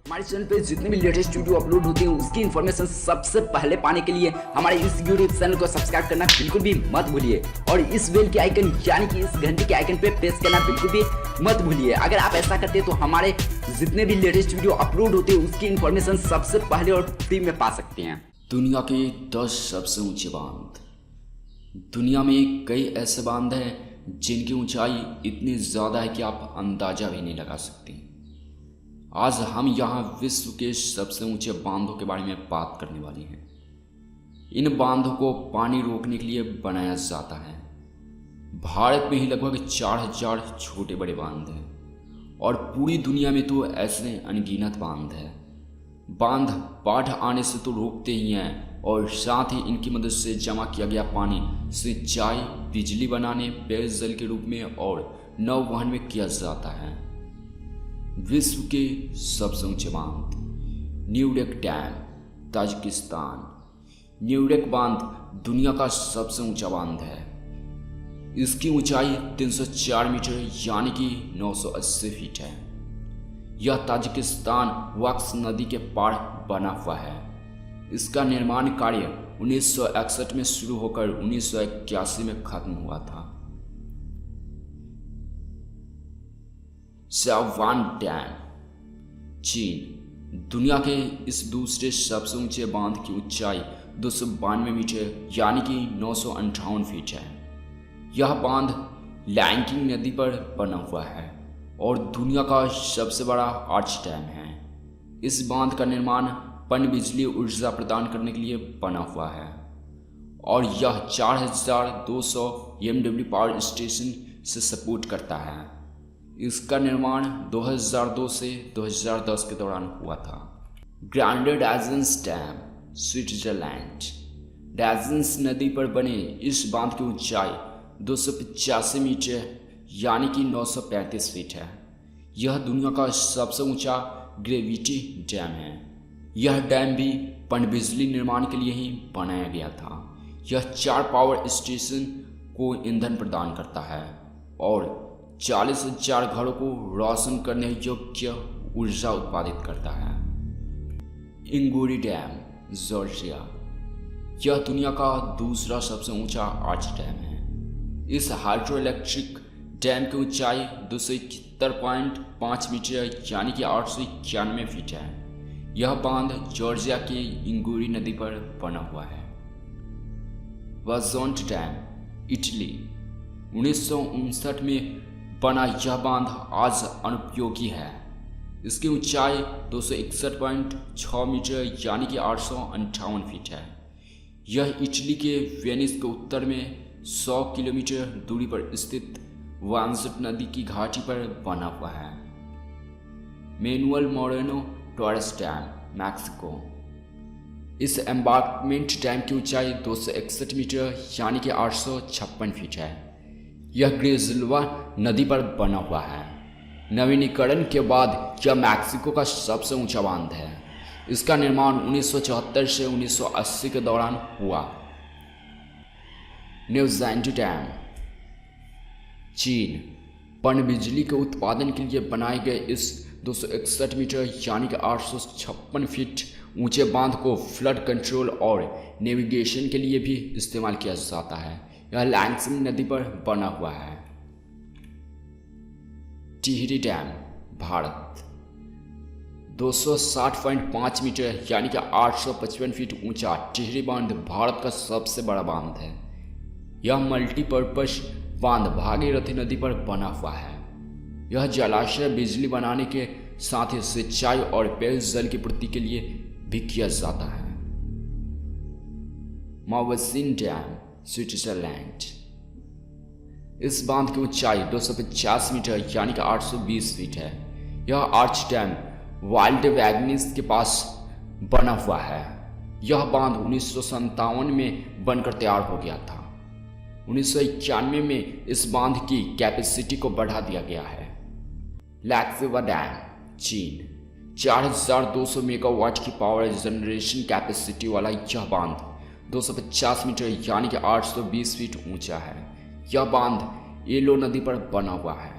हमारे चैनल पे जितने भी लेटेस्ट वीडियो अपलोड होते हैं उसकी इन्फॉर्मेशन सबसे पहले पाने के लिए हमारे इस यूट्यूब चैनल को सब्सक्राइब करना बिल्कुल भी मत भूलिए और इस बेल के आइकन यानी कि इस घंटे के आइकन पे प्रेस करना बिल्कुल भी मत भूलिए। अगर आप ऐसा करते हैं तो हमारे जितने भी लेटेस्ट वीडियो अपलोड होते हैं उसकी इन्फॉर्मेशन सबसे पहले और फ्री में पा सकते हैं। दुनिया के 10 सबसे ऊंचे बांध। दुनिया में कई ऐसे बांध हैं जिनकी ऊंचाई इतनी ज़्यादा है कि आप अंदाज़ा भी नहीं लगा सकते। आज हम यहाँ विश्व के सबसे ऊंचे बांधों के बारे में बात करने वाले हैं। इन बांधों को पानी रोकने के लिए बनाया जाता है। भारत में ही लगभग 4000 छोटे बड़े बांध हैं और पूरी दुनिया में तो ऐसे अनगिनत बांध हैं। बांध बाढ़ आने से तो रोकते ही हैं और साथ ही इनकी मदद से जमा किया गया पानी सिंचाई, बिजली बनाने, पेयजल के रूप में और नौवहन में किया जाता है। विश्व के सबसे ऊंचे बांध। न्यूरेक डैम, ताजिकिस्तान। न्यूरेक बांध दुनिया का सबसे ऊंचा बांध है। इसकी ऊंचाई 304 मीटर यानी कि 980 फीट है। यह ताजिकिस्तान वक्स नदी के पार बना हुआ है। इसका निर्माण कार्य 1961 में शुरू होकर 1981 में खत्म हुआ था। शाओवान डैम, चीन। दुनिया के इस दूसरे सबसे ऊंचे बांध की ऊंचाई 292 मीटर यानी कि 958 फीट है। यह बांध लैंकिंग नदी पर बना हुआ है और दुनिया का सबसे बड़ा आर्च डैम है। इस बांध का निर्माण पनबिजली ऊर्जा प्रदान करने के लिए बना हुआ है और यह 4200 MW पावर स्टेशन से सपोर्ट करता है। इसका निर्माण 2002 से 2010 के दौरान हुआ था। Grande Dixence dam, Switzerland. Dixence नदी पर बने इस बांध की ऊंचाई 285 मीटर यानी कि 935 फीट है। यह दुनिया का सबसे ऊंचा ग्रेविटी डैम है। यह डैम भी पनबिजली निर्माण के लिए ही बनाया गया था। यह 4 पावर स्टेशन को ईंधन प्रदान करता है और 40,000 घरों को रोशन करने योग्य ऊर्जा उत्पादित करता है। इंगोरी डैम, जॉर्जिया। यह दुनिया का दूसरा सबसे ऊंचा आर्च डैम है। इस हाइड्रो इलेक्ट्रिक डैम की ऊंचाई 271.5 मीटर यानी कि 891 फीट है। यह बांध जॉर्जिया की इंगोरी नदी पर बना हुआ है। वाजोंट डैम, इटली। 1959 में बना यह बांध आज अनुपयोगी है। इसकी ऊंचाई 261.6 मीटर यानी कि 858 फीट है। यह इटली के वेनिस के उत्तर में 100 किलोमीटर दूरी पर स्थित वांजट नदी की घाटी पर बना हुआ है। Manual Moreno Torres dam, Mexico. इस एम्बार्कमेंट डैम की ऊंचाई 261 मीटर यानी कि 856 फीट है। यह ग्रेजिल्वा नदी पर बना हुआ है। नवीनीकरण के बाद यह मैक्सिको का सबसे ऊंचा बांध है। इसका निर्माण 1974 से 1980 के दौरान हुआ। न्यूज़ैंड डैम, चीन। पनबिजली के उत्पादन के लिए बनाए गए इस 261 मीटर यानी कि 856 फीट ऊंचे बांध को फ्लड कंट्रोल और नेविगेशन के लिए भी इस्तेमाल किया जाता है। यह लैंगसिंग नदी पर बना हुआ है। टिहरी डैम, भारत। 260.5 मीटर यानी कि 855 फीट ऊंचा टिहरी बांध भारत का सबसे बड़ा बांध है। यह मल्टीपर्पज बांध भागीरथी नदी पर बना हुआ है। यह जलाशय बिजली बनाने के साथ ही सिंचाई और पेयजल की पूर्ति के लिए भी किया जाता है। मावसिन डैम, स्विट्जरलैंड। इस बांध की ऊंचाई 250 मीटर यानी कि 820 फीट है। यह आर्च डैम वाइल्ड वैगनिस के पास बना हुआ है। यह बांध 1957 में बनकर तैयार हो गया था। 1991 में इस बांध की कैपेसिटी को बढ़ा दिया गया है। लैक्सिवा डैम, चीन। 4200 मेगावाट की पावर जनरेशन कैपेसिटी वाला यह बांध 250 मीटर यानी कि 820 फीट ऊंचा है। यह बांध येलो नदी पर बना हुआ है।